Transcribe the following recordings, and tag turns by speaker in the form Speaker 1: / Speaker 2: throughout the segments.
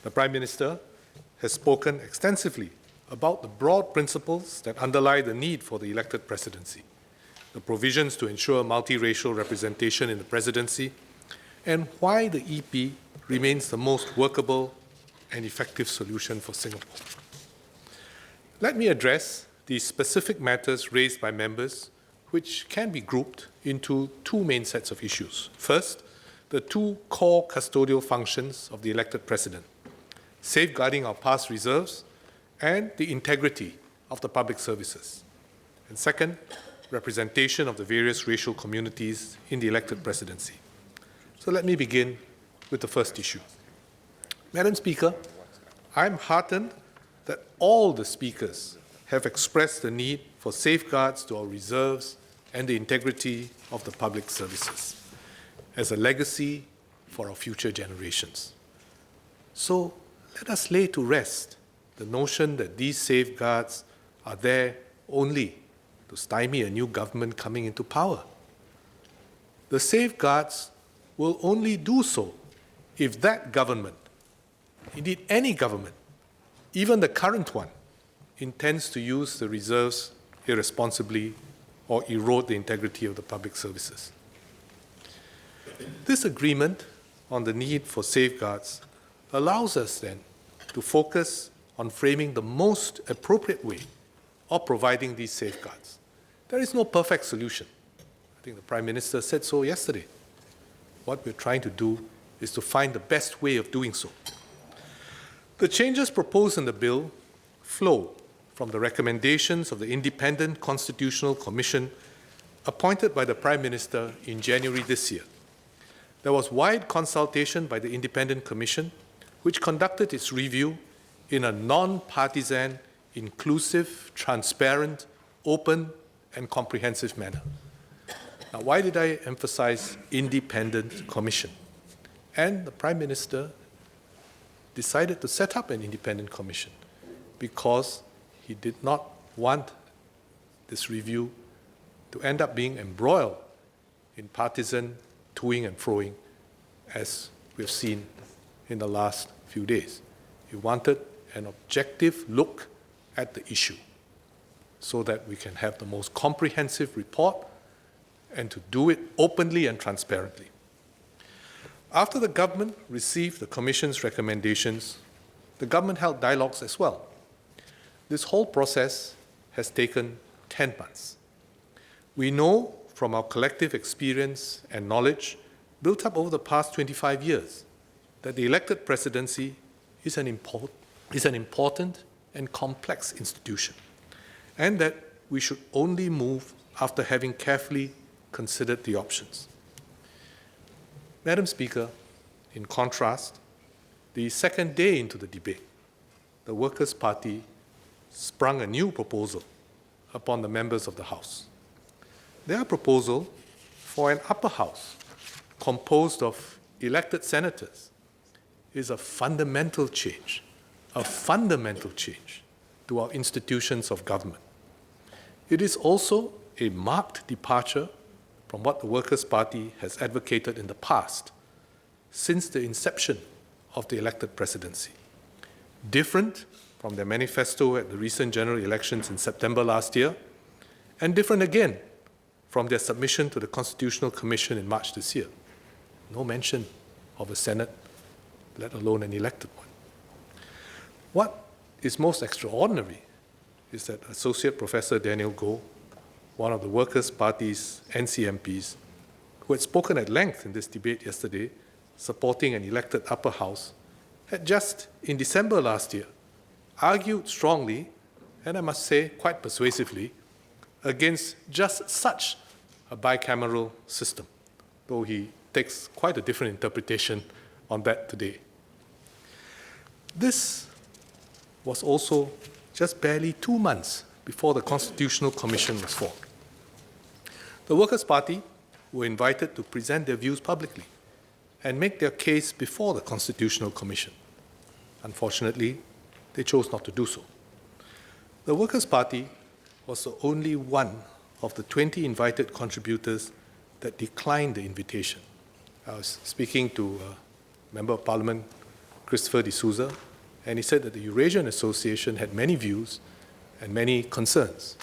Speaker 1: The Prime Minister has spoken extensively about the broad principles that underlie the need for the elected presidency, the provisions to ensure multiracial representation in the presidency, and why the EP remains the most workable and effective solution for Singapore. Let me address the specific matters raised by members, which can be grouped into two main sets of issues. First, the two core custodial functions of the elected president, safeguarding our past reserves and the integrity of the public services. And second, representation of the various racial communities in the elected presidency. So let me begin with the first issue. Madam Speaker, I'm heartened that all the speakers have expressed the need for safeguards to our reserves and the integrity of the public services as a legacy for our future generations. So let us lay to rest the notion that these safeguards are there only to stymie a new government coming into power. The safeguards will only do so if that government, indeed any government, even the current one, intends to use the reserves irresponsibly or erode the integrity of the public services. This agreement on the need for safeguards allows us then to focus on framing the most appropriate way of providing these safeguards. There is no perfect solution. I think the Prime Minister said so yesterday. What we're trying to do is to find the best way of doing so. The changes proposed in the bill flow from the recommendations of the Independent Constitutional Commission appointed by the Prime Minister in January this year. There was wide consultation by the Independent Commission, which conducted its review in a non-partisan, inclusive, transparent, open, and comprehensive manner. Now, why did I emphasize Independent Commission? And the Prime Minister decided to set up an Independent Commission because he did not want this review to end up being embroiled in partisan toing and froing, as we've seen in the last few days. He wanted an objective look at the issue so that we can have the most comprehensive report and to do it openly and transparently. After the government received the Commission's recommendations, the government held dialogues as well. This whole process has taken 10 months. We know from our collective experience and knowledge built up over the past 25 years that the elected presidency is an important and complex institution, and that we should only move after having carefully considered the options. Madam Speaker, in contrast, the second day into the debate, the Workers' Party sprung a new proposal upon the members of the House. Their proposal for an upper house composed of elected senators is a fundamental change to our institutions of government. It is also a marked departure from what the Workers' Party has advocated in the past, since the inception of the elected presidency. Different from their manifesto at the recent general elections in September last year, and different again from their submission to the Constitutional Commission in March this year. No mention of a Senate, let alone an elected one. What is most extraordinary is that Associate Professor Daniel Goh, one of the Workers' Party's NCMPS, who had spoken at length in this debate yesterday, supporting an elected upper house, had just in December last year argued strongly, and I must say quite persuasively, against just such a bicameral system, though he takes quite a different interpretation on that today. This was also just barely 2 months before the Constitutional Commission was formed. The Workers' Party were invited to present their views publicly and make their case before the Constitutional Commission. Unfortunately, they chose not to do so. The Workers' Party was the only one of the 20 invited contributors that declined the invitation. I was speaking to Member of Parliament Christopher D'Souza, and he said that the Eurasian Association had many views and many concerns,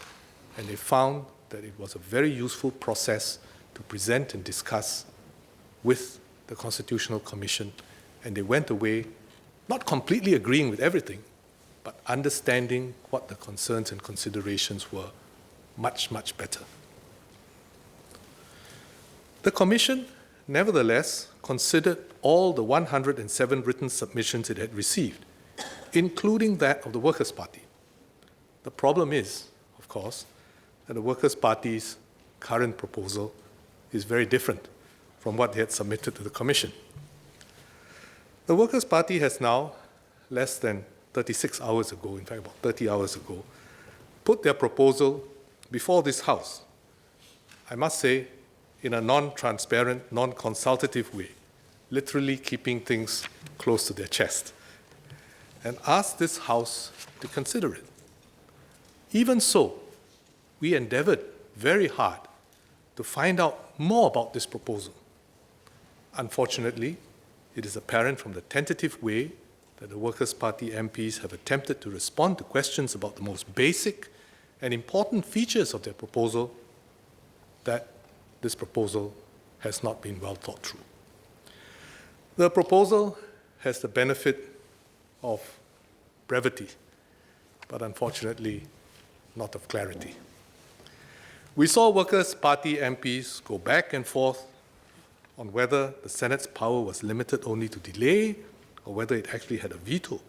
Speaker 1: and they found that it was a very useful process to present and discuss with the Constitutional Commission, and they went away not completely agreeing with everything, but understanding what the concerns and considerations were much, much better. The Commission, nevertheless, considered all the 107 written submissions it had received, including that of the Workers' Party. The problem is, of course, that the Workers' Party's current proposal is very different from what they had submitted to the Commission. The Workers' Party has now, less than 36 hours ago, in fact about 30 hours ago, put their proposal before this House, I must say, in a non-transparent, non-consultative way, literally keeping things close to their chest, and asked this House to consider it. Even so, we endeavored very hard to find out more about this proposal. Unfortunately, it is apparent from the tentative way that the Workers' Party MPs have attempted to respond to questions about the most basic and important features of their proposal that this proposal has not been well thought through. The proposal has the benefit of brevity, but unfortunately not of clarity. We saw Workers' Party MPs go back and forth on whether the Senate's power was limited only to delay or whether it actually had a veto.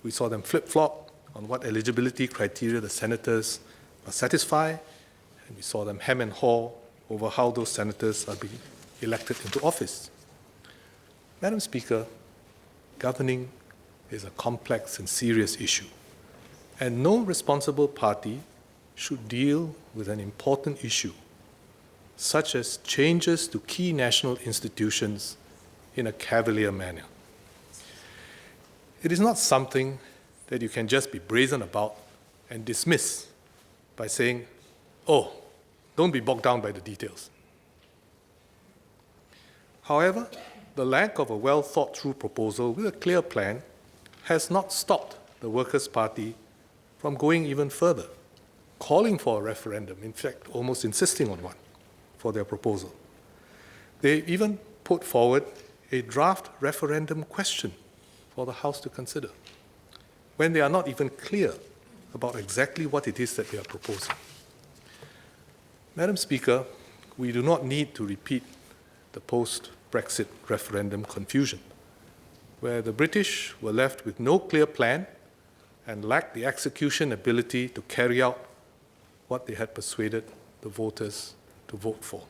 Speaker 1: We saw them flip-flop on what eligibility criteria the senators must satisfy, and we saw them hem and haw over how those senators are being elected into office. Madam Speaker, governing is a complex and serious issue, and no responsible party should deal with an important issue, such as changes to key national institutions, in a cavalier manner. It is not something that you can just be brazen about and dismiss by saying, oh, don't be bogged down by the details. However, the lack of a well-thought-through proposal with a clear plan has not stopped the Workers' Party from going even further, calling for a referendum, in fact, almost insisting on one for their proposal. They even put forward a draft referendum question for the House to consider, when they are not even clear about exactly what it is that they are proposing. Madam Speaker, we do not need to repeat the post-Brexit referendum confusion, where the British were left with no clear plan and lacked the execution ability to carry out what they had persuaded the voters to vote for.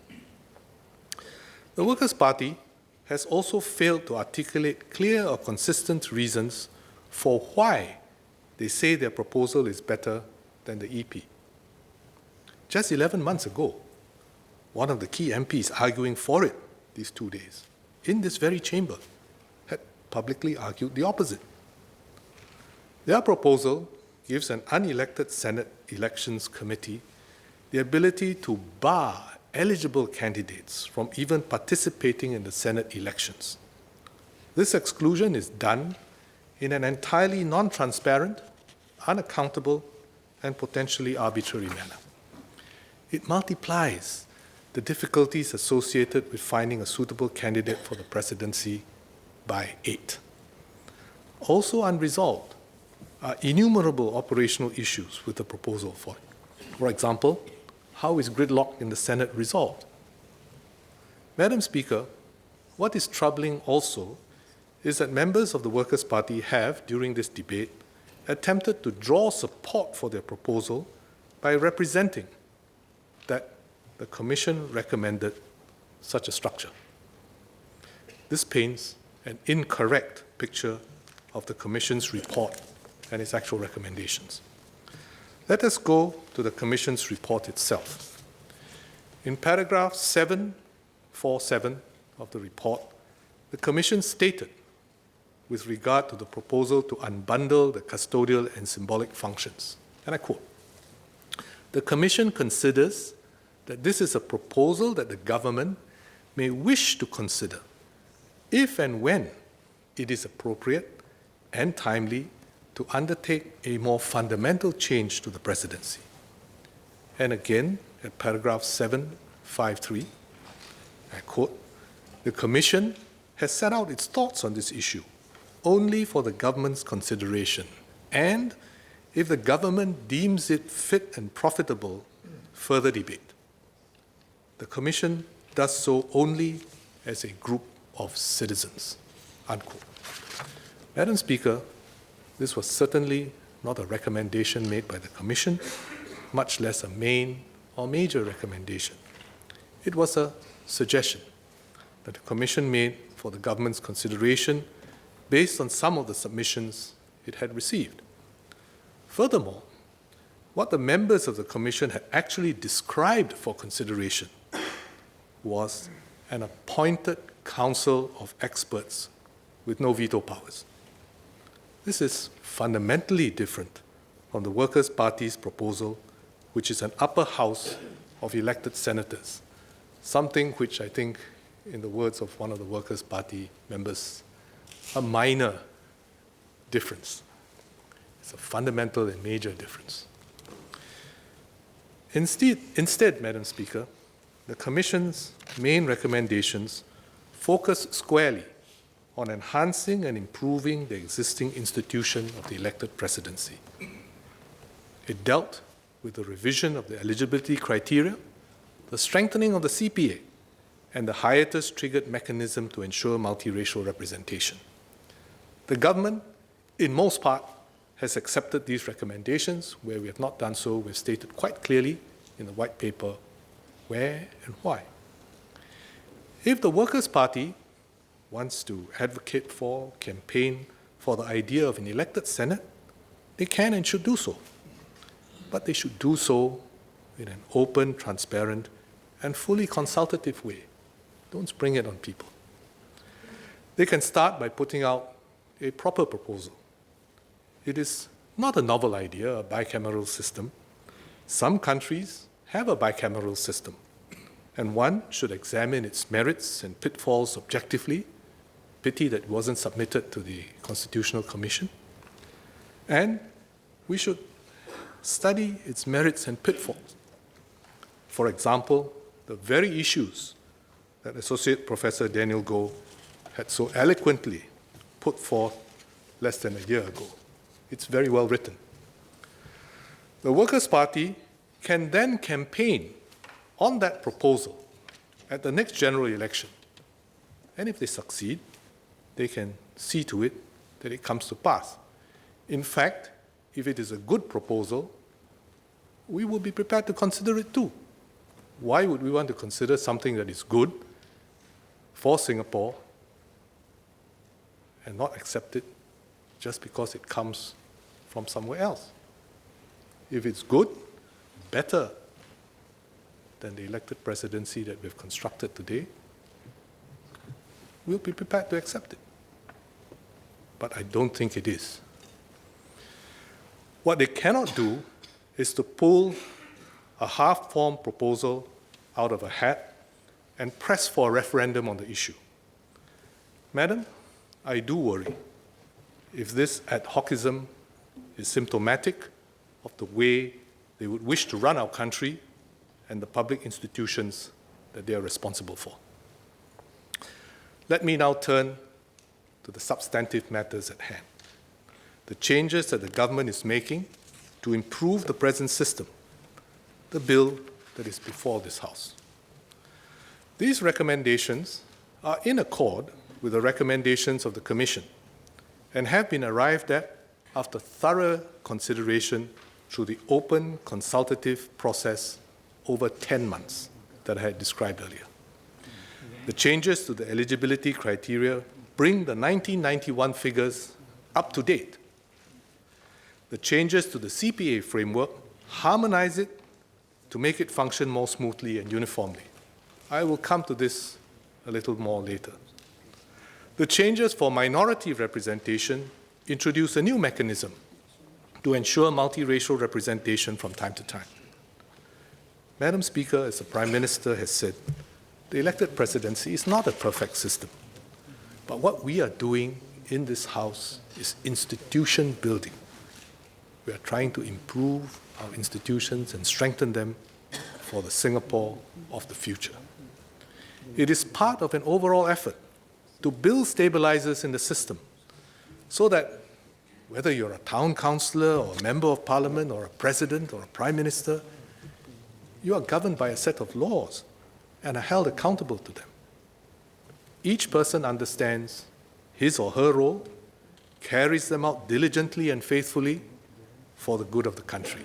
Speaker 1: The Workers' Party has also failed to articulate clear or consistent reasons for why they say their proposal is better than the EP. Just 11 months ago, one of the key MPs arguing for it these 2 days, in this very chamber, had publicly argued the opposite. Their proposal gives an unelected Senate Elections Committee the ability to bar eligible candidates from even participating in the Senate elections. This exclusion is done in an entirely non-transparent, unaccountable, and potentially arbitrary manner. It multiplies the difficulties associated with finding a suitable candidate for the presidency by 8. Also unresolved are innumerable operational issues with the proposal. For example, how is gridlock in the Senate resolved? Madam Speaker, what is troubling also is that members of the Workers' Party have, during this debate, attempted to draw support for their proposal by representing that the Commission recommended such a structure. This paints an incorrect picture of the Commission's report and its actual recommendations. Let us go to the Commission's report itself. In paragraph 747 of the report, the Commission stated, with regard to the proposal to unbundle the custodial and symbolic functions, and I quote, "The Commission considers that this is a proposal that the government may wish to consider if and when it is appropriate and timely to undertake a more fundamental change to the presidency. And again, at paragraph 753, I quote, "The Commission has set out its thoughts on this issue only for the government's consideration, and if the government deems it fit and profitable, further debate. The Commission does so only as a group of citizens," unquote. Madam Speaker, this was certainly not a recommendation made by the Commission, much less a main or major recommendation. It was a suggestion that the Commission made for the government's consideration based on some of the submissions it had received. Furthermore, what the members of the Commission had actually described for consideration was an appointed council of experts with no veto powers. This is fundamentally different from the Workers' Party's proposal, which is an upper house of elected senators, something which I think, in the words of one of the Workers' Party members, a minor difference. It's a fundamental and major difference. Instead, Madam Speaker, the Commission's main recommendations focus squarely on enhancing and improving the existing institution of the elected presidency. It dealt with the revision of the eligibility criteria, the strengthening of the CPA, and the hiatus-triggered mechanism to ensure multiracial representation. The government, in most part, has accepted these recommendations. Where we have not done so, we've stated quite clearly in the white paper where and why. If the Workers' Party wants to advocate for, campaign for the idea of an elected Senate, they can and should do so. But they should do so in an open, transparent, and fully consultative way. Don't spring it on people. They can start by putting out a proper proposal. It is not a novel idea, a bicameral system. Some countries have a bicameral system, and one should examine its merits and pitfalls objectively. Pity that it wasn't submitted to the Constitutional Commission. And we should study its merits and pitfalls. For example, the very issues that Associate Professor Daniel Goh had so eloquently put forth less than a year ago. It's very well written. The Workers' Party can then campaign on that proposal at the next general election. And if they succeed, they can see to it that it comes to pass. In fact, if it is a good proposal, we will be prepared to consider it too. Why would we want to consider something that is good for Singapore and not accept it just because it comes from somewhere else? If it's good, better than the elected presidency that we've constructed today, we'll be prepared to accept it. But I don't think it is. What they cannot do is to pull a half-formed proposal out of a hat and press for a referendum on the issue. Madam, I do worry if this ad hocism is symptomatic of the way they would wish to run our country and the public institutions that they are responsible for. Let me now turn to the substantive matters at hand. The changes that the government is making to improve the present system, the bill that is before this House. These recommendations are in accord with the recommendations of the Commission and have been arrived at after thorough consideration through the open consultative process over 10 months that I had described earlier. The changes to the eligibility criteria bring the 1991 figures up to date. The changes to the CPA framework harmonize it to make it function more smoothly and uniformly. I will come to this a little more later. The changes for minority representation introduce a new mechanism to ensure multiracial representation from time to time. Madam Speaker, as the Prime Minister has said, the elected presidency is not a perfect system. But what we are doing in this House is institution building. We are trying to improve our institutions and strengthen them for the Singapore of the future. It is part of an overall effort to build stabilizers in the system so that whether you're a town councillor or a member of parliament or a president or a prime minister, you are governed by a set of laws and are held accountable to them. Each person understands his or her role, carries them out diligently and faithfully for the good of the country.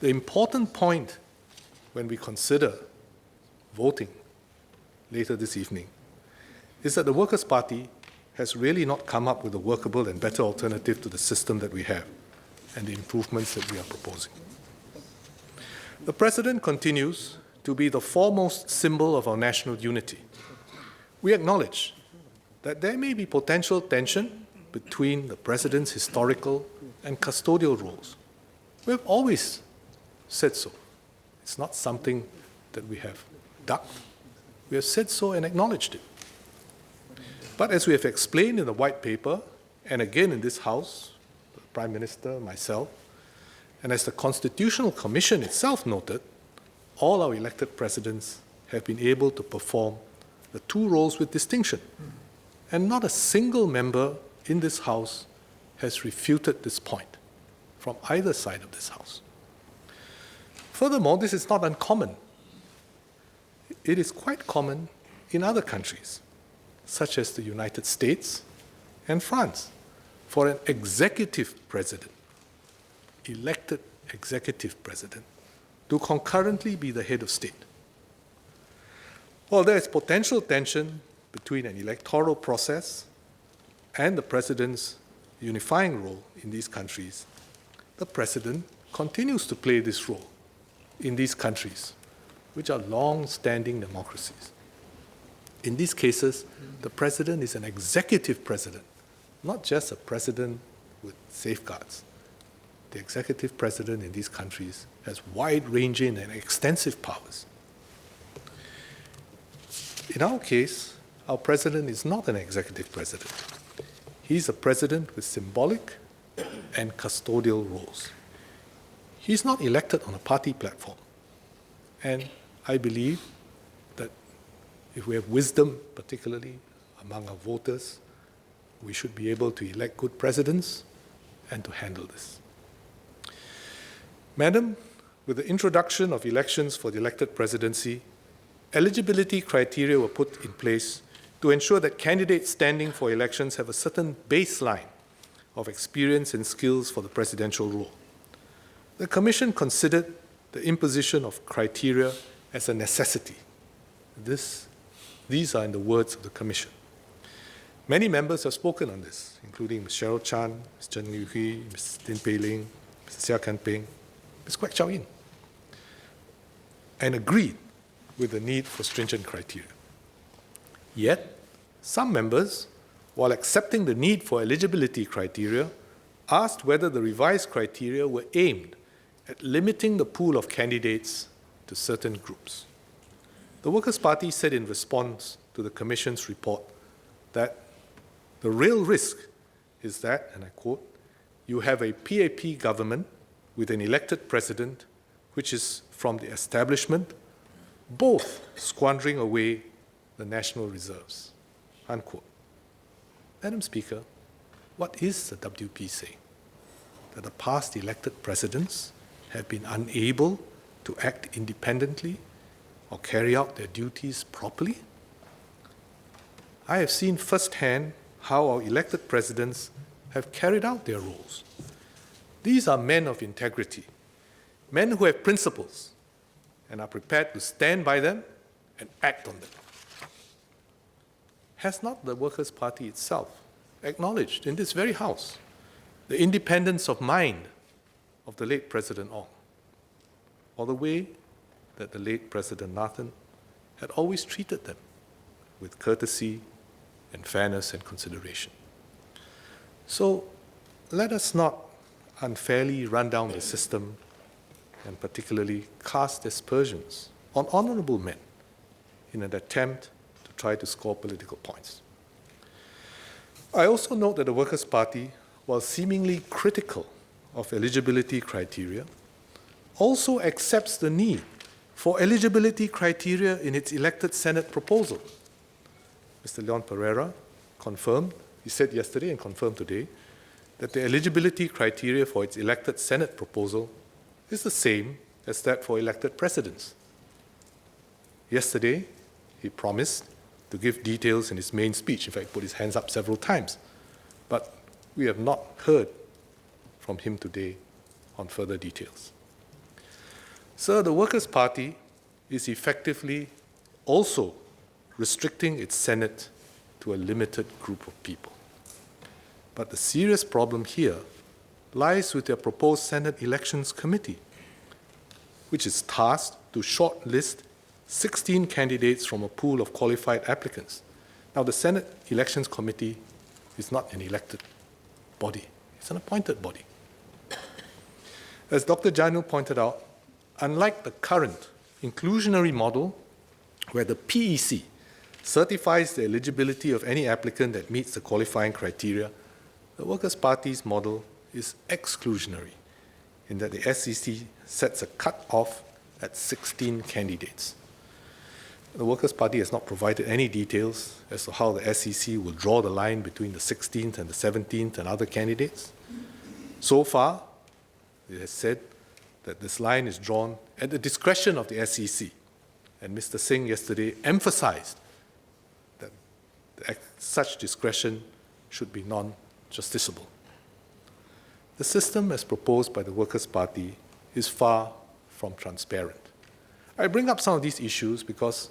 Speaker 1: The important point when we consider voting later this evening is that the Workers' Party has really not come up with a workable and better alternative to the system that we have and the improvements that we are proposing. The President continues to be the foremost symbol of our national unity. We acknowledge that there may be potential tension between the President's historical and custodial roles. We have always said so. It's not something that we have ducked. We have said so and acknowledged it. But as we have explained in the White Paper, and again in this House, the Prime Minister, myself, and as the Constitutional Commission itself noted, all our elected presidents have been able to perform the two roles with distinction. And not a single member in this House has refuted this point from either side of this House. Furthermore, this is not uncommon. It is quite common in other countries, such as the United States and France, for an executive president, elected executive president, to concurrently be the head of state. While there is potential tension between an electoral process and the president's unifying role in these countries, the president continues to play this role in these countries, which are long-standing democracies. In these cases, the president is an executive president, not just a president with safeguards. The executive president in these countries has wide-ranging and extensive powers. In our case, our president is not an executive president. He's a president with symbolic and custodial roles. He's not elected on a party platform. And I believe that if we have wisdom, particularly among our voters, we should be able to elect good presidents and to handle this. Madam, with the introduction of elections for the elected presidency, eligibility criteria were put in place to ensure that candidates standing for elections have a certain baseline of experience and skills for the presidential role. The Commission considered the imposition of criteria as a necessity. These are in the words of the Commission. Many members have spoken on this, including Ms. Cheryl Chan, Ms. Chen Liu-Hui, Ms. Tin Pei Ling, Ms. Seah Kan Peng, Ms. Kwek Chow Yin, and agreed with the need for stringent criteria. Yet, some members, while accepting the need for eligibility criteria, asked whether the revised criteria were aimed at limiting the pool of candidates to certain groups. The Workers' Party said in response to the Commission's report that the real risk is that, and I quote, you have a PAP government with an elected president which is from the establishment, both squandering away the national reserves, unquote. Madam Speaker, what is the WP saying? That the past elected presidents have been unable to act independently or carry out their duties properly? I have seen firsthand how our elected presidents have carried out their roles. These are men of integrity, men who have principles and are prepared to stand by them and act on them. Has not the Workers' Party itself acknowledged in this very House the independence of mind of the late President Ong, or the way that the late President Nathan had always treated them with courtesy and fairness and consideration? So let us not unfairly run down the system and particularly cast aspersions on honorable men in an attempt to try to score political points. I also note that the Workers' Party, while seemingly critical of eligibility criteria, also accepts the need for eligibility criteria in its elected Senate proposal. Mr. Leon Pereira confirmed, he said yesterday and confirmed today, that the eligibility criteria for its elected Senate proposal is the same as that for elected presidents. Yesterday, he promised to give details in his main speech. In fact, he put his hands up several times. But we have not heard from him today on further details. Sir, the Workers' Party is effectively also restricting its Senate to a limited group of people. But the serious problem here lies with their proposed Senate Elections Committee, which is tasked to shortlist 16 candidates from a pool of qualified applicants. Now, the Senate Elections Committee is not an elected body. It's an appointed body. As Dr. Janu pointed out, unlike the current inclusionary model, where the PEC certifies the eligibility of any applicant that meets the qualifying criteria, the Workers' Party's model is exclusionary, in that the SEC sets a cut-off at 16 candidates. The Workers' Party has not provided any details as to how the SEC will draw the line between the 16th and the 17th and other candidates. So far, it has said that this line is drawn at the discretion of the SEC. And Mr. Singh yesterday emphasized that such discretion should be non-justiciable. The system as proposed by the Workers' Party is far from transparent. I bring up some of these issues because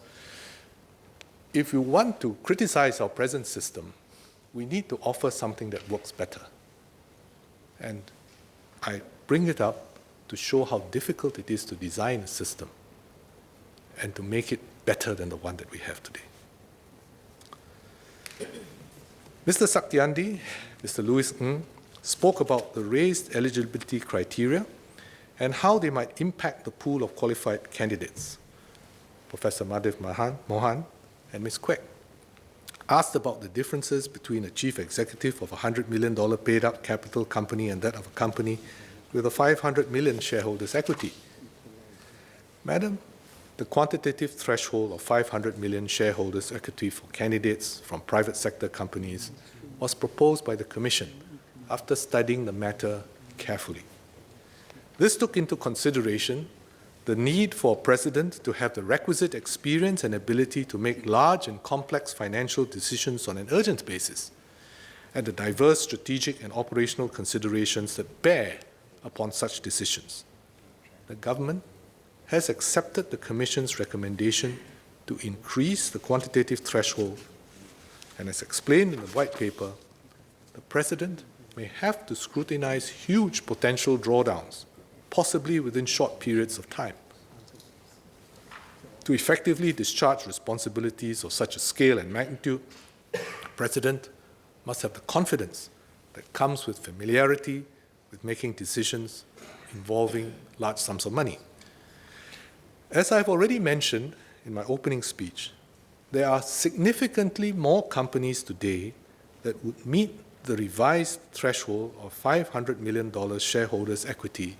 Speaker 1: if you want to criticize our present system, we need to offer something that works better. And I bring it up to show how difficult it is to design a system and to make it better than the one that we have today. Mr. Satyandi, Mr. Louis Ng, spoke about the raised eligibility criteria and how they might impact the pool of qualified candidates. Professor Madhav Mohan and Ms. Kwek asked about the differences between a chief executive of a $100 million paid-up capital company and that of a company with a 500 million shareholders' equity. Madam, the quantitative threshold of 500 million shareholders' equity for candidates from private sector companies was proposed by the Commission after studying the matter carefully. This took into consideration the need for a president to have the requisite experience and ability to make large and complex financial decisions on an urgent basis, and the diverse strategic and operational considerations that bear upon such decisions. The government has accepted the Commission's recommendation to increase the quantitative threshold, and as explained in the white paper, the President may have to scrutinize huge potential drawdowns, possibly within short periods of time. To effectively discharge responsibilities of such a scale and magnitude, the President must have the confidence that comes with familiarity with making decisions involving large sums of money. As I've already mentioned in my opening speech, there are significantly more companies today that would meet the revised threshold of $500 million shareholders' equity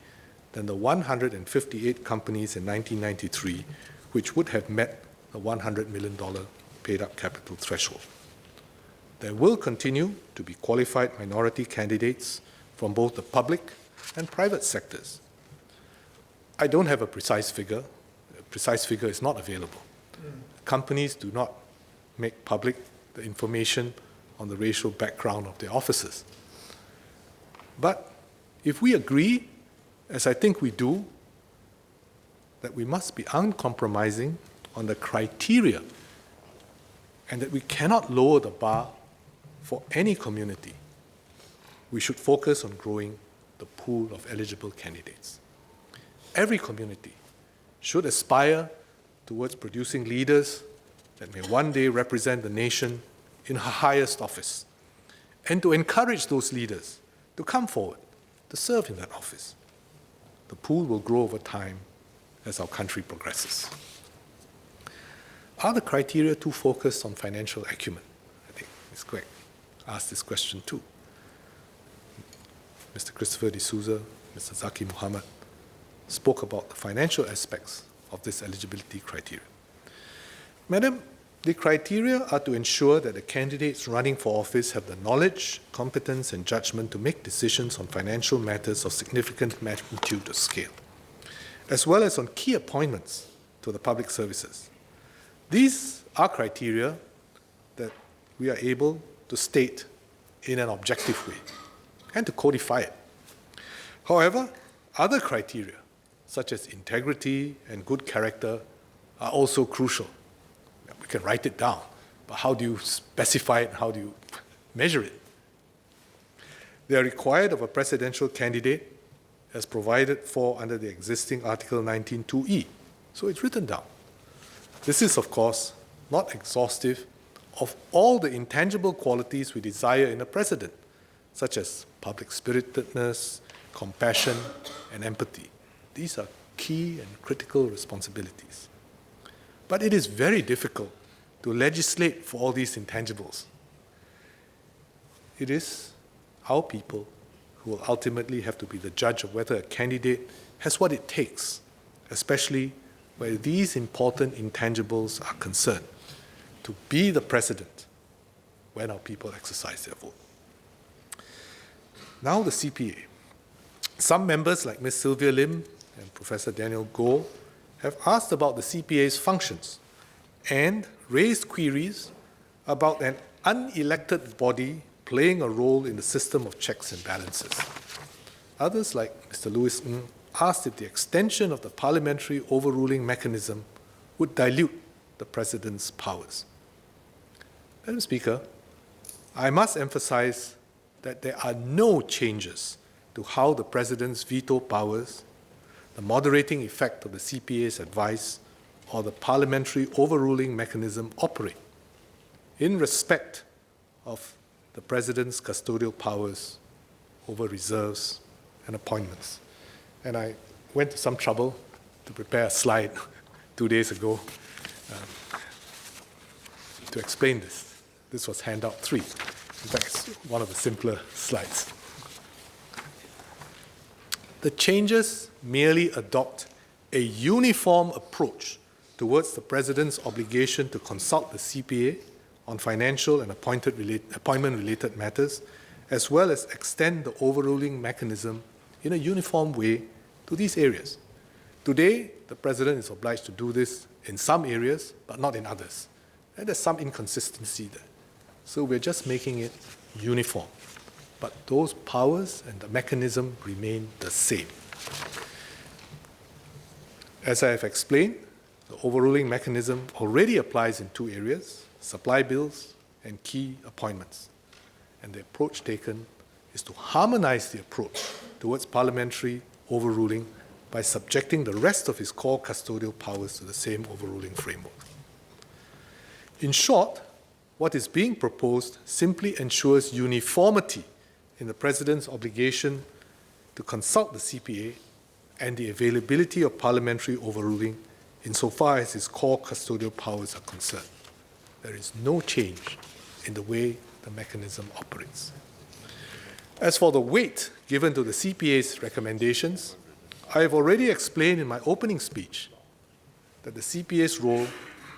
Speaker 1: than the 158 companies in 1993 which would have met the $100 million paid-up capital threshold. There will continue to be qualified minority candidates from both the public and private sectors. I don't have a precise figure. A precise figure is not available. Companies do not make public the information on the racial background of their officers. But if we agree, as I think we do, that we must be uncompromising on the criteria and that we cannot lower the bar for any community, we should focus on growing the pool of eligible candidates. Every community should aspire towards producing leaders that may one day represent the nation in her highest office, and to encourage those leaders to come forward to serve in that office. The pool will grow over time as our country progresses. Are the criteria too focused on financial acumen? I think Ms. Kwek asked this question too. Mr. Christopher D'Souza, Mr. Zaki Muhammad spoke about the financial aspects of this eligibility criteria. Madam, the criteria are to ensure that the candidates running for office have the knowledge, competence, and judgment to make decisions on financial matters of significant magnitude or scale, as well as on key appointments to the public services. These are criteria that we are able to state in an objective way and to codify it. However, other criteria, such as integrity and good character, are also crucial. We can write it down, but how do you specify it? How do you measure it? They are required of a presidential candidate as provided for under the existing Article 19(2)(e). So it's written down. This is, of course, not exhaustive of all the intangible qualities we desire in a president, such as public spiritedness, compassion, and empathy. These are key and critical responsibilities. But it is very difficult to legislate for all these intangibles. It is our people who will ultimately have to be the judge of whether a candidate has what it takes, especially where these important intangibles are concerned, to be the president when our people exercise their vote. Now the CPA. Some members like Ms. Sylvia Lim and Professor Daniel Goh have asked about the CPA's functions and raised queries about an unelected body playing a role in the system of checks and balances. Others, like Mr. Louis Ng, asked if the extension of the parliamentary overruling mechanism would dilute the President's powers. Madam Speaker, I must emphasize that there are no changes to how the President's veto powers, the moderating effect of the CPA's advice, or the parliamentary overruling mechanism operate in respect of the President's custodial powers over reserves and appointments. And I went to some trouble to prepare a slide 2 days ago to explain this. This was handout 3. In fact, it's one of the simpler slides. The changes merely adopt a uniform approach towards the President's obligation to consult the CPA on financial and appointment-related matters, as well as extend the overruling mechanism in a uniform way to these areas. Today, the President is obliged to do this in some areas, but not in others. And there's some inconsistency there. So we're just making it uniform. But those powers and the mechanism remain the same. As I have explained, the overruling mechanism already applies in 2 areas, supply bills and key appointments. And the approach taken is to harmonize the approach towards parliamentary overruling by subjecting the rest of his core custodial powers to the same overruling framework. In short, what is being proposed simply ensures uniformity in the President's obligation to consult the CPA and the availability of parliamentary overruling insofar as his core custodial powers are concerned. There is no change in the way the mechanism operates. As for the weight given to the CPA's recommendations, I have already explained in my opening speech that the CPA's role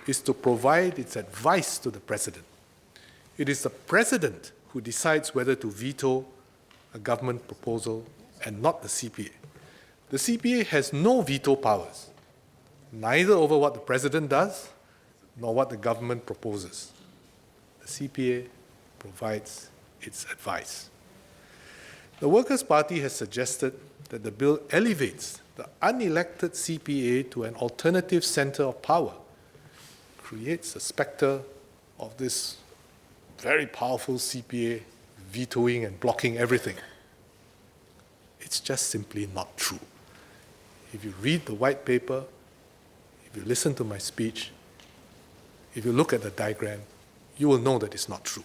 Speaker 1: is to provide its advice to the President. It is the President who decides whether to veto a government proposal and not the CPA. The CPA has no veto powers, neither over what the President does nor what the government proposes. The CPA provides its advice. The Workers' Party has suggested that the bill elevates the unelected CPA to an alternative center of power, creates a specter of this very powerful CPA vetoing and blocking everything. It's just simply not true. If you read the white paper, if you listen to my speech, if you look at the diagram, you will know that it's not true.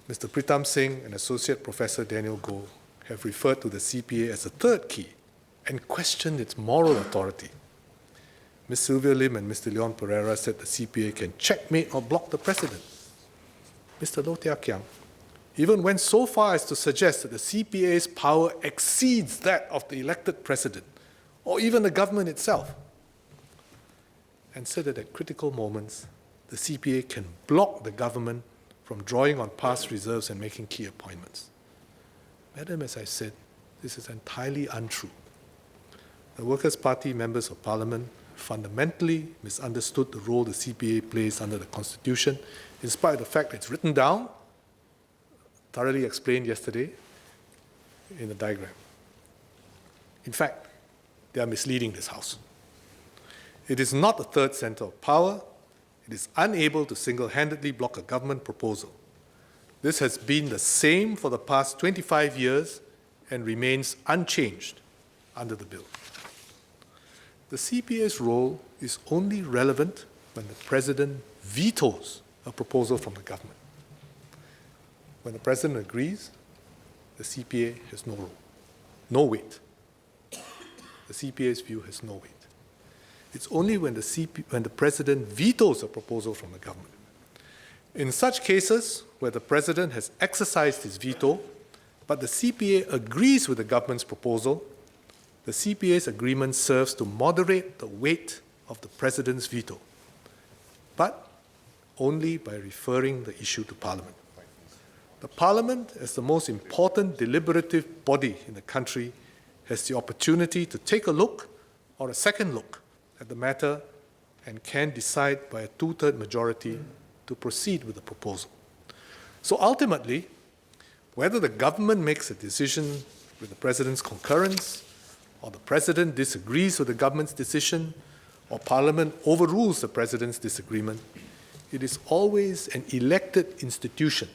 Speaker 1: Mr. Pritam Singh and Associate Professor Daniel Goh have referred to the CPA as a third key and questioned its moral authority. Ms. Sylvia Lim and Mr. Leon Pereira said the CPA can checkmate or block the President. Mr. Low Tia Kiang even went so far as to suggest that the CPA's power exceeds that of the elected president, or even the government itself, and said that at critical moments, the CPA can block the government from drawing on past reserves and making key appointments. Madam, as I said, this is entirely untrue. The Workers' Party members of Parliament fundamentally misunderstood the role the CPA plays under the Constitution, in spite of the fact that it's written down, thoroughly explained yesterday in the diagram. In fact, they are misleading this House. It is not a third center of power. It is unable to single-handedly block a government proposal. This has been the same for the past 25 years and remains unchanged under the bill. The CPA's role is only relevant when the President vetoes a proposal from the government. When the President agrees, the CPA has no role, no weight. The CPA's view has no weight. It's only when the President vetoes a proposal from the government. In such cases where the President has exercised his veto, but the CPA agrees with the government's proposal, the CPA's agreement serves to moderate the weight of the President's veto, but only by referring the issue to Parliament. The Parliament, as the most important deliberative body in the country, has the opportunity to take a look or a second look at the matter and can decide by a two-thirds majority to proceed with the proposal. So ultimately, whether the government makes a decision with the President's concurrence, or the President disagrees with the government's decision, or Parliament overrules the President's disagreement, it is always an elected institution,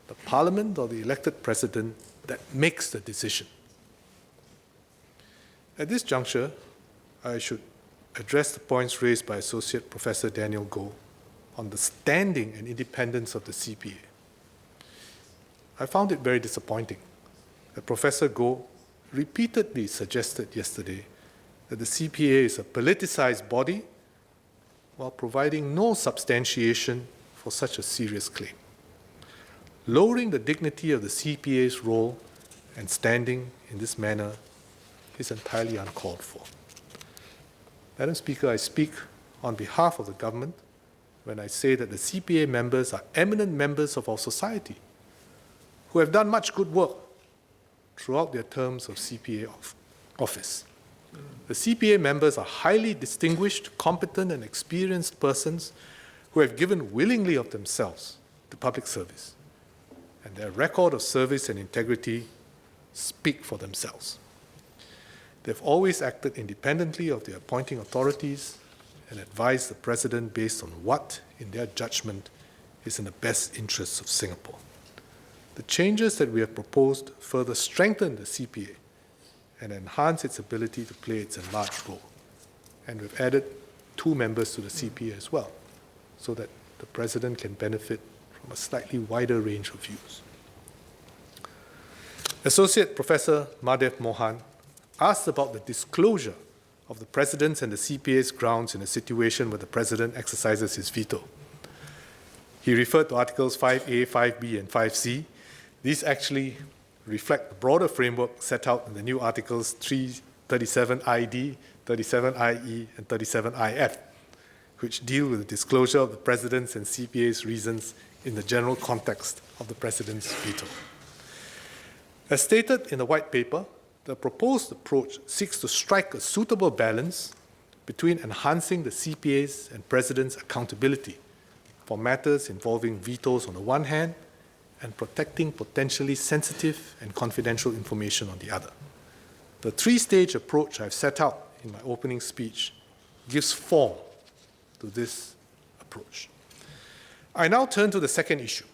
Speaker 1: the Parliament or the elected President, that makes the decision. At this juncture, I should address the points raised by Associate Professor Daniel Goh on the standing and independence of the CPA. I found it very disappointing that Professor Goh repeatedly suggested yesterday that the CPA is a politicized body while providing no substantiation for such a serious claim. Lowering the dignity of the CPA's role and standing in this manner is entirely uncalled for. Madam Speaker, I speak on behalf of the government when I say that the CPA members are eminent members of our society who have done much good work throughout their terms of CPA office. The CPA members are highly distinguished, competent, and experienced persons who have given willingly of themselves to public service, and their record of service and integrity speak for themselves. They've always acted independently of their appointing authorities and advised the President based on what, in their judgment, is in the best interests of Singapore. The changes that we have proposed further strengthen the CPA and enhance its ability to play its enlarged role. And we've added 2 members to the CPA as well, so that the President can benefit from a slightly wider range of views. Associate Professor Madhav Mohan asked about the disclosure of the President's and the CPA's grounds in a situation where the President exercises his veto. He referred to Articles 5A, 5B, and 5C. These actually reflect the broader framework set out in the new Articles 37ID, 37IE, and 37IF, which deal with the disclosure of the President's and CPA's reasons in the general context of the President's veto. As stated in the White Paper, the proposed approach seeks to strike a suitable balance between enhancing the CPA's and President's accountability for matters involving vetoes on the one hand and protecting potentially sensitive and confidential information on the other. The 3-stage approach I've set out in my opening speech gives form to this approach. I now turn to the second issue,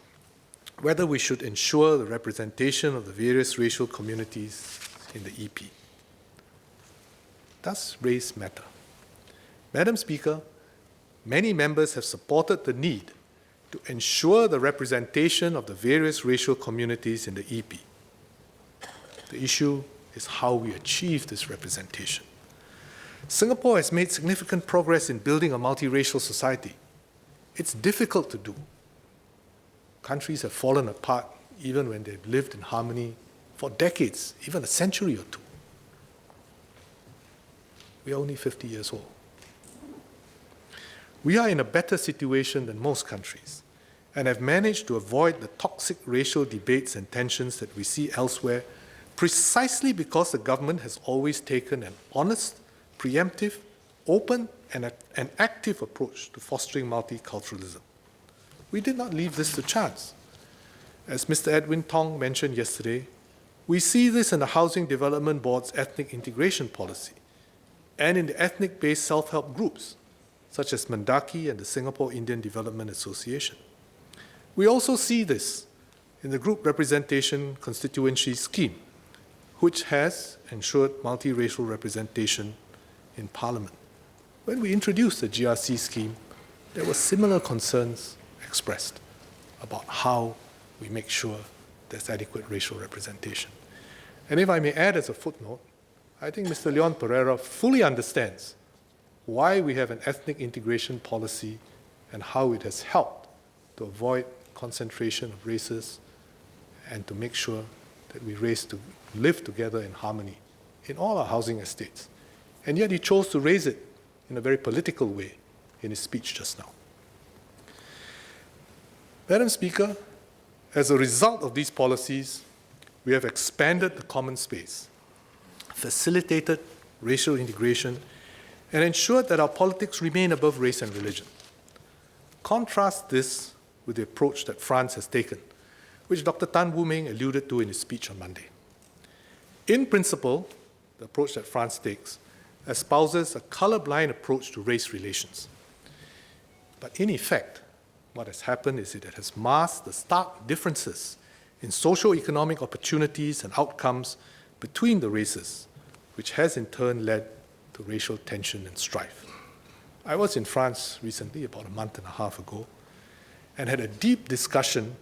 Speaker 1: whether we should ensure the representation of the various racial communities in the EP. Does race matter? Madam Speaker, many members have supported the need to ensure the representation of the various racial communities in the EP. The issue is how we achieve this representation. Singapore has made significant progress in building a multiracial society. It's difficult to do. countries have fallen apart even when they've lived in harmony for decades, even a century or two. We are only 50 years old. We are in a better situation than most countries and have managed to avoid the toxic racial debates and tensions that we see elsewhere precisely because the government has always taken an honest, preemptive, open, and an active approach to fostering multiculturalism. We did not leave this to chance. As Mr. Edwin Tong mentioned yesterday, we see this in the Housing Development Board's ethnic integration policy and in the ethnic-based self-help groups, such as Mendaki and the Singapore Indian Development Association. We also see this in the group representation constituency scheme, which has ensured multiracial representation in Parliament. When we introduced the GRC scheme, there were similar concerns expressed about how we make sure there's adequate racial representation. And if I may add as a footnote, I think Mr. Leon Pereira fully understands why we have an ethnic integration policy and how it has helped to avoid concentration of races and to make sure that we live together in harmony in all our housing estates. And yet he chose to raise it in a very political way in his speech just now. Madam Speaker, as a result of these policies, we have expanded the common space, facilitated racial integration, and ensured that our politics remain above race and religion. Contrast this with the approach that France has taken, which Dr. Tan Wu Meng alluded to in his speech on Monday. In principle, the approach that France takes espouses a colorblind approach to race relations. But in effect, what has happened is it has masked the stark differences in socio-economic opportunities and outcomes between the races, which has in turn led to racial tension and strife. I was in France recently, about a month and a half ago, and had a deep discussion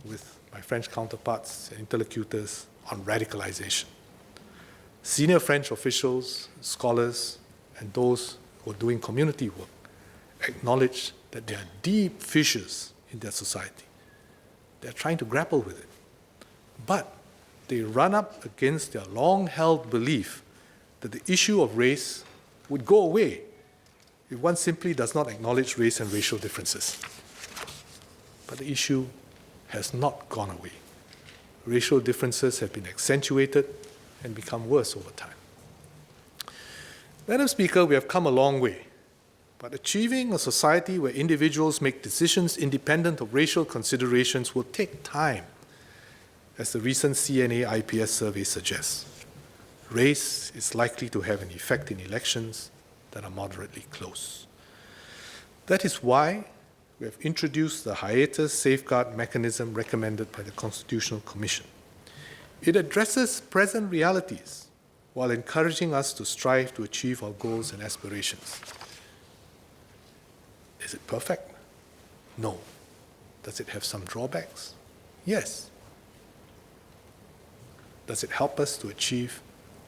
Speaker 1: with my French counterparts and interlocutors on radicalization. Senior French officials, scholars, and those who are doing community work acknowledge that there are deep fissures in their society. They're trying to grapple with it. But they run up against their long-held belief that the issue of race would go away if one simply does not acknowledge race and racial differences. But the issue has not gone away. Racial differences have been accentuated and become worse over time. Madam Speaker, we have come a long way, but achieving a society where individuals make decisions independent of racial considerations will take time, as the recent CNA IPS survey suggests. Race is likely to have an effect in elections that are moderately close. That is why we have introduced the hiatus safeguard mechanism recommended by the Constitutional Commission. It addresses present realities while encouraging us to strive to achieve our goals and aspirations. Is it perfect? No. Does it have some drawbacks? Yes. Does it help us to achieve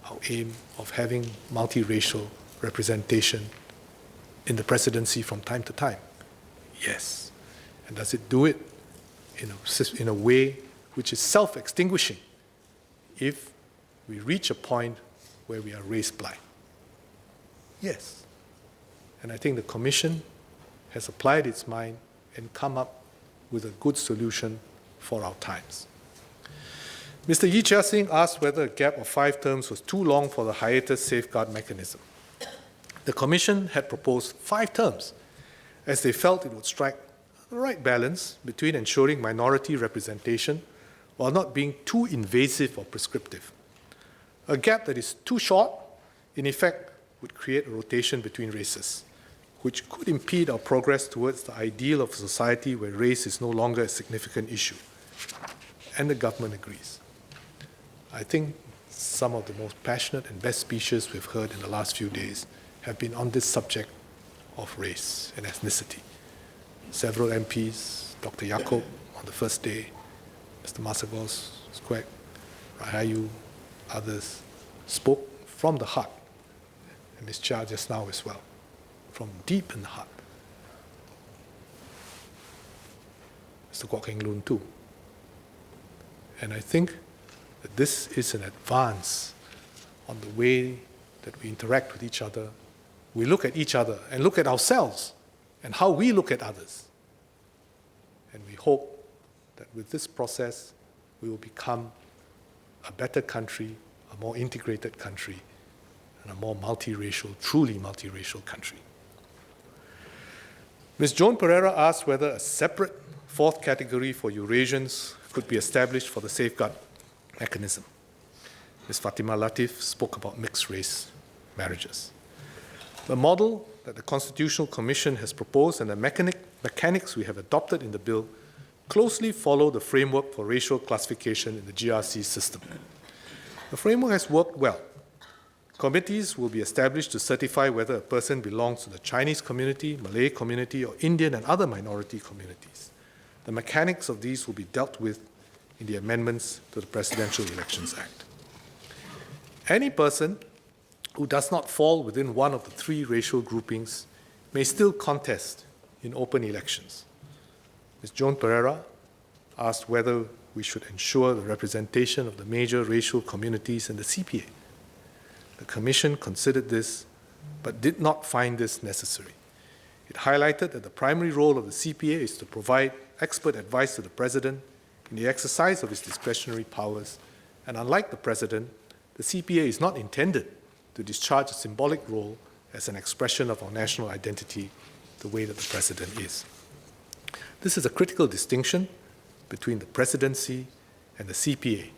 Speaker 1: our aim of having multiracial representation in the presidency from time to time? Yes. And does it do it in a way which is self-extinguishing if we reach a point where we are race blind? Yes. And I think the Commission has applied its mind and come up with a good solution for our times. Mr. Yee Chia Sing asked whether a gap of 5 terms was too long for the hiatus safeguard mechanism. The Commission had proposed 5 terms, as they felt it would strike the right balance between ensuring minority representation while not being too invasive or prescriptive. A gap that is too short, in effect, would create a rotation between races, which could impede our progress towards the ideal of a society where race is no longer a significant issue. And the government agrees. I think some of the most passionate and best speeches we've heard in the last few days have been on this subject of race and ethnicity. Several MPs, Dr. Yaakob on the first day, Mr. Masagos, Squek, Rahayu, others, spoke from the heart, and Ms. Chia just now as well, from deep in the heart. Mr. Kwok Heng Loon too. And I think that this is an advance on the way that we interact with each other. We look at each other and look at ourselves and how we look at others. And we hope that with this process, we will become a better country, a more integrated country, and a more multiracial, truly multiracial country. Ms. Joan Pereira asked whether a separate fourth category for Eurasians could be established for the safeguard mechanism. Ms. Fatima Latif spoke about mixed-race marriages. The model that the Constitutional Commission has proposed and the mechanics we have adopted in the bill closely follow the framework for racial classification in the GRC system. The framework has worked well. Committees will be established to certify whether a person belongs to the Chinese community, Malay community, or Indian and other minority communities. The mechanics of these will be dealt with in the amendments to the Presidential Elections Act. Any person who does not fall within one of the three racial groupings may still contest in open elections. Ms. Joan Pereira asked whether we should ensure the representation of the major racial communities in the CPA. The Commission considered this, but did not find this necessary. It highlighted that the primary role of the CPA is to provide expert advice to the President in the exercise of his discretionary powers, and unlike the President, the CPA is not intended to discharge a symbolic role as an expression of our national identity the way that the President is. This is a critical distinction between the Presidency and the CPA,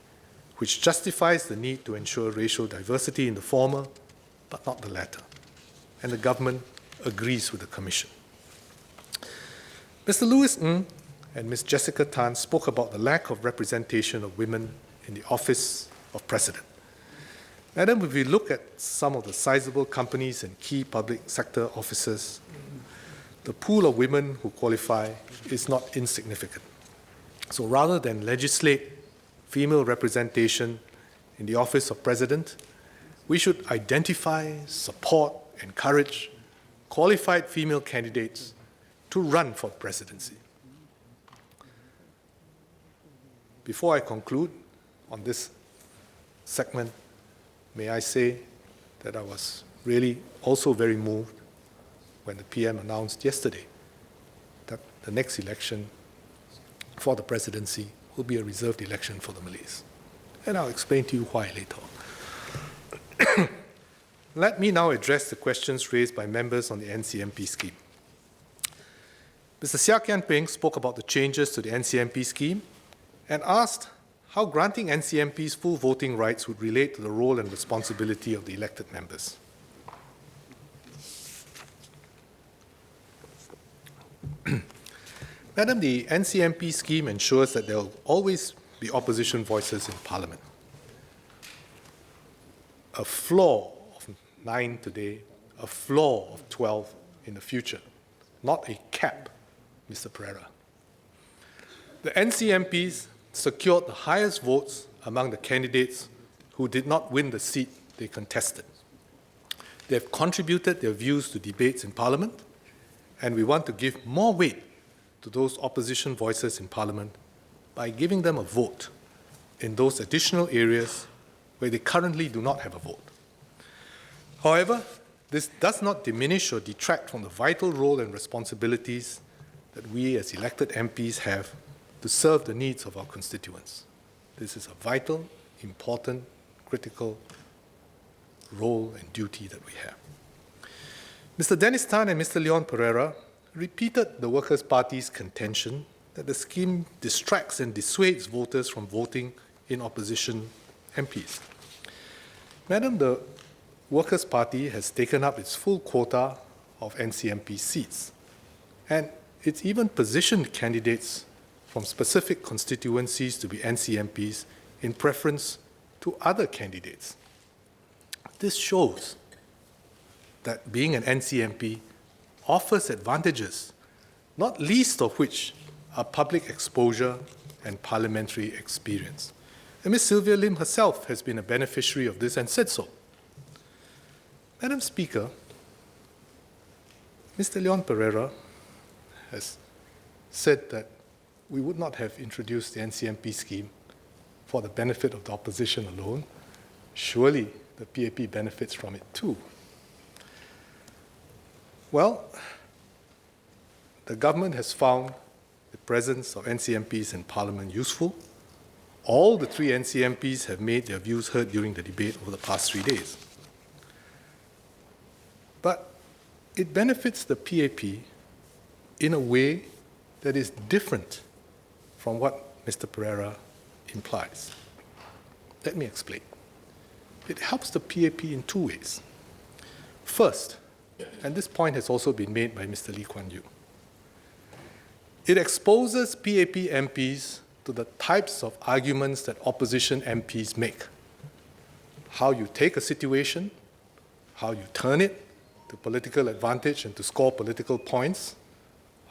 Speaker 1: which justifies the need to ensure racial diversity in the former, but not the latter. And the government agrees with the Commission. Mr. Louis Ng and Ms. Jessica Tan spoke about the lack of representation of women in the office of President. Madam, if we look at some of the sizable companies and key public sector offices, the pool of women who qualify is not insignificant. So rather than legislate female representation in the office of President, we should identify, support, encourage qualified female candidates to run for presidency. Before I conclude on this segment, may I say that I was really also very moved when the PM announced yesterday that the next election for the presidency will be a reserved election for the Malays. And I'll explain to you why later on. Let me now address the questions raised by members on the NCMP scheme. Mr. Seah Kian Peng spoke about the changes to the NCMP scheme and asked how granting NCMP's full voting rights would relate to the role and responsibility of the elected members. Madam, the NCMP scheme ensures that there will always be opposition voices in Parliament. A floor of 9 today, a floor of 12 in the future, not a cap, Mr. Pereira. The NCMPs secured the highest votes among the candidates who did not win the seat they contested. They have contributed their views to debates in Parliament, and we want to give more weight to those opposition voices in Parliament by giving them a vote in those additional areas where they currently do not have a vote. However, this does not diminish or detract from the vital role and responsibilities that we as elected MPs have to serve the needs of our constituents. This is a vital, important, critical role and duty that we have. Mr. Dennis Tan and Mr. Leon Pereira repeated the Workers' Party's contention that the scheme distracts and dissuades voters from voting in opposition MPs. Madam, the Workers' Party has taken up its full quota of NCMP seats, and it's even positioned candidates from specific constituencies to be NCMPs in preference to other candidates. This shows that being an NCMP offers advantages, not least of which are public exposure and parliamentary experience. And Ms. Sylvia Lim herself has been a beneficiary of this and said so. Madam Speaker, Mr. Leon Pereira has said that we would not have introduced the NCMP scheme for the benefit of the opposition alone. Surely the PAP benefits from it too. Well, the government has found the presence of NCMPs in Parliament useful. All the three NCMPs have made their views heard during the debate over the past 3 days. But it benefits the PAP in a way that is different from what Mr. Pereira implies. Let me explain. It helps the PAP in two ways. First, and this point has also been made by Mr. Lee Kuan Yew, it exposes PAP MPs to the types of arguments that opposition MPs make. How you take a situation, how you turn it to political advantage and to score political points,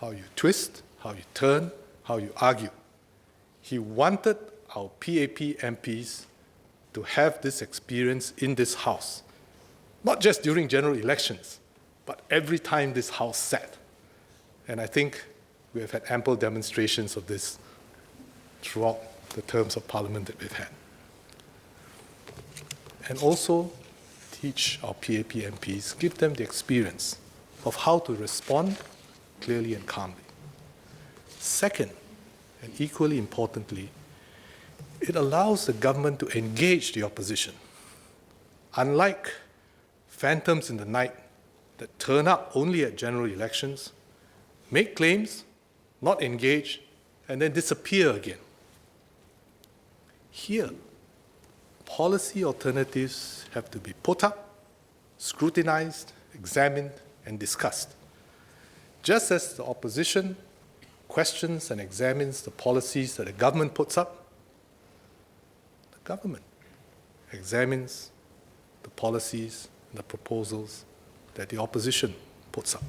Speaker 1: how you twist, how you turn, how you argue. He wanted our PAP MPs to have this experience in this House, not just during general elections, but every time this House sat. And I think we have had ample demonstrations of this throughout the terms of Parliament that we've had. And also teach our PAP MPs, give them the experience of how to respond clearly and calmly. Second, and equally importantly, it allows the government to engage the opposition. Unlike phantoms in the night that turn up only at general elections, make claims, not engage, and then disappear again. Here, policy alternatives have to be put up, scrutinized, examined, and discussed. Just as the opposition questions and examines the policies that the government puts up, the government examines the policies and the proposals that the opposition puts up.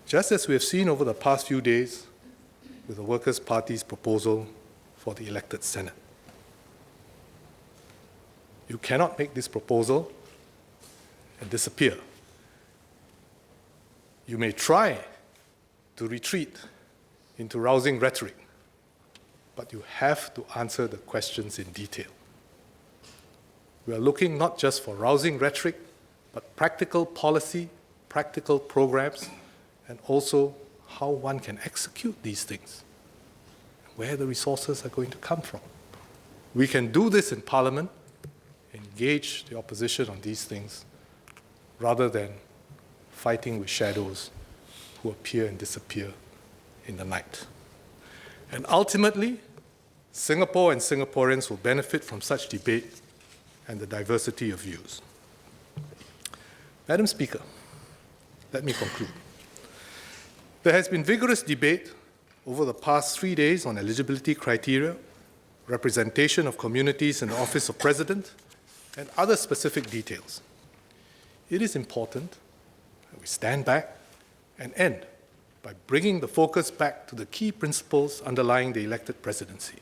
Speaker 1: Just as we have seen over the past few days with the Workers' Party's proposal for the elected Senate. You cannot make this proposal and disappear. You may try to retreat into rousing rhetoric, but you have to answer the questions in detail. We are looking not just for rousing rhetoric, but practical policy, practical programs, and also how one can execute these things, where the resources are going to come from. We can do this in Parliament, engage the opposition on these things, rather than fighting with shadows who appear and disappear in the night. And ultimately, Singapore and Singaporeans will benefit from such debate and the diversity of views. Madam Speaker, let me conclude. There has been vigorous debate over the past 3 days on eligibility criteria, representation of communities in the Office of President, and other specific details. It is important that we stand back and end by bringing the focus back to the key principles underlying the elected presidency.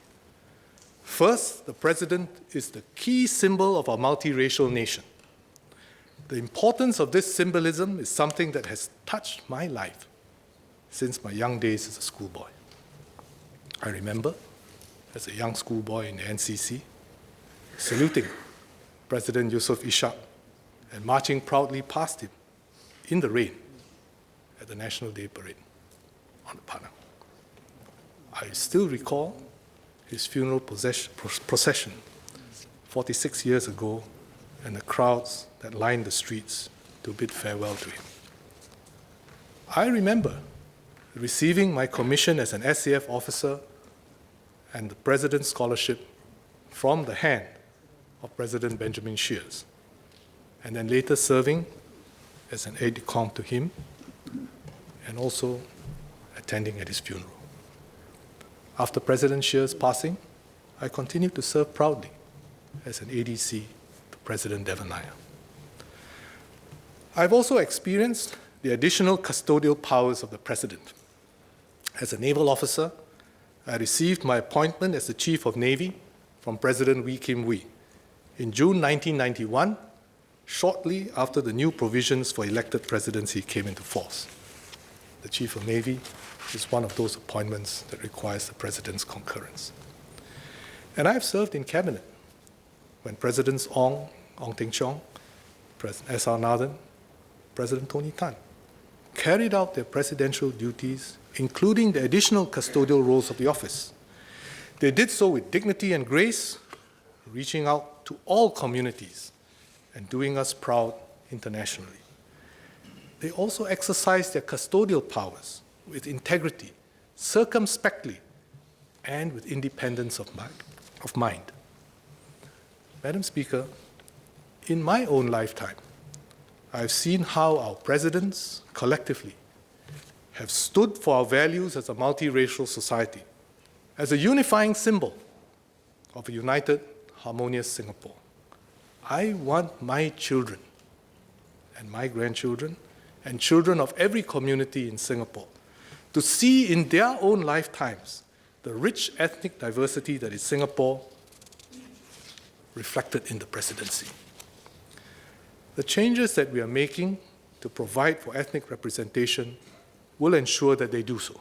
Speaker 1: First, the President is the key symbol of our multiracial nation. The importance of this symbolism is something that has touched my life since my young days as a schoolboy. I remember, as a young schoolboy in the NCC, saluting President Yusof Ishak and marching proudly past him in the rain at the National Day Parade on the Padang. I still recall his funeral procession 46 years ago and the crowds that lined the streets to bid farewell to him. I remember receiving my commission as an SAF officer and the President's Scholarship from the hand of President Benjamin Sheares, and then later serving as an aide-de-camp to him and also attending at his funeral. After President Sheares' passing, I continued to serve proudly as an ADC to President Devanaya. I've also experienced the additional custodial powers of the President. As a naval officer, I received my appointment as the Chief of Navy from President Wee Kim Wee in June 1991, shortly after the new provisions for elected presidency came into force. the Chief of Navy, is one of those appointments that requires the President's concurrence. And I've served in cabinet when Presidents Ong Teng Cheong, President S.R. Nathan, President Tony Tan carried out their presidential duties, including the additional custodial roles of the office. They did so with dignity and grace, reaching out to all communities and doing us proud internationally. They also exercised their custodial powers with integrity, circumspectly, and with independence of mind. Madam Speaker, in my own lifetime, I've seen how our presidents collectively have stood for our values as a multiracial society, as a unifying symbol of a united, harmonious Singapore. I want my children and my grandchildren and children of every community in Singapore to see in their own lifetimes the rich ethnic diversity that is Singapore reflected in the presidency. The changes that we are making to provide for ethnic representation will ensure that they do so.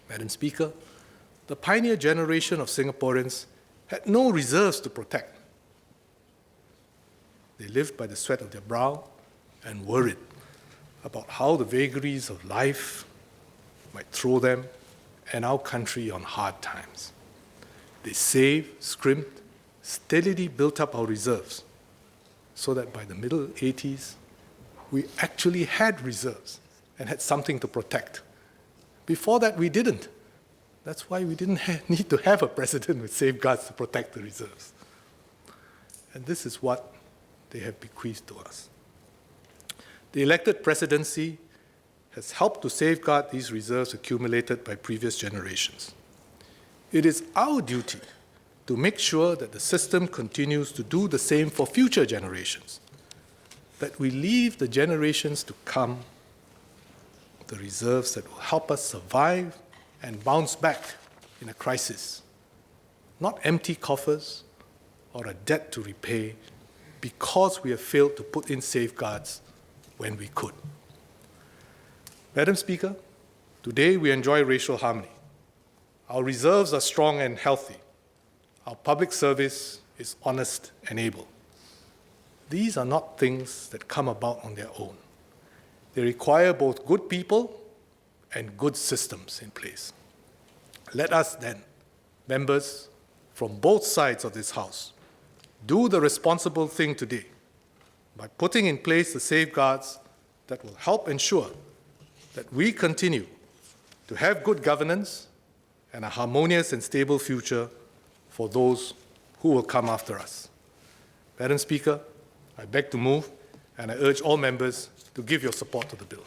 Speaker 1: Madam Speaker, the pioneer generation of Singaporeans had no reserves to protect. They lived by the sweat of their brow and worried about how the vagaries of life might throw them and our country on hard times. They saved, scrimped, steadily built up our reserves so that by the middle 80s, we actually had reserves and had something to protect. Before that, we didn't. That's why we didn't need to have a president with safeguards to protect the reserves. And this is what they have bequeathed to us. The elected presidency has helped to safeguard these reserves accumulated by previous generations. It is our duty to make sure that the system continues to do the same for future generations, that we leave the generations to come the reserves that will help us survive and bounce back in a crisis, not empty coffers or a debt to repay because we have failed to put in safeguards when we could. Madam Speaker, today we enjoy racial harmony. Our reserves are strong and healthy. Our public service is honest and able. These are not things that come about on their own. They require both good people and good systems in place. Let us then, members from both sides of this House, do the responsible thing today by putting in place the safeguards that will help ensure that we continue to have good governance and a harmonious and stable future for those who will come after us. Madam Speaker, I beg to move, and I urge all members to give your support to the bill.